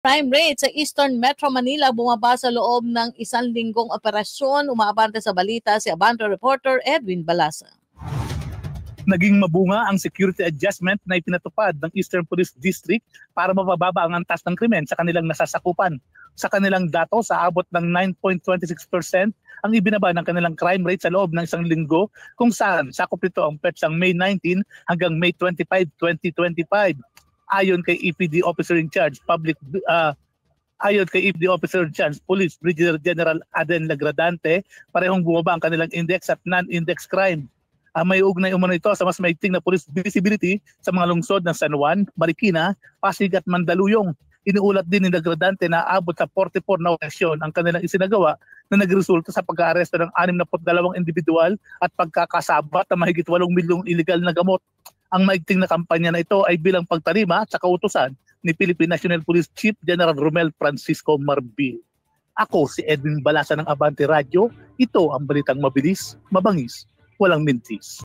Crime rate sa Eastern Metro Manila bumaba sa loob ng isang linggong operasyon. Umaabante sa balita si Abante reporter Edwin Balasa. Naging mabunga ang security adjustment na ipinatupad ng Eastern Police District para mapababa ang antas ng krimen sa kanilang nasasakupan. Sa kanilang datos, sa abot ng 9.26% ang ibinaba ng kanilang crime rate sa loob ng isang linggo, kung saan sakop nito ang petsang May 19 hanggang May 25, 2025. Ayon kay EPD Officer in Charge, Police Brigadier General Aden Lagradante, parehong bumaba ang kanilang index at non-index crime. May ugnay umano ito sa mas maigting na police visibility sa mga lungsod ng San Juan, Marikina, Pasig at Mandaluyong. Iniulat din ni Lagradante na abot sa 44 na operasyon ang kanilang isinagawa na nagresulta sa pag-aaresto ng 62 individual at pagkakasabat ng mahigit 8 milyong illegal na gamot. Ang maigting na kampanya na ito ay bilang pagtarima sa kautusan ni Philippine National Police Chief General Romel Francisco Marbil. Ako si Edwin Balasa ng Abante Radio. Ito ang balitang mabilis, mabangis, walang mintis.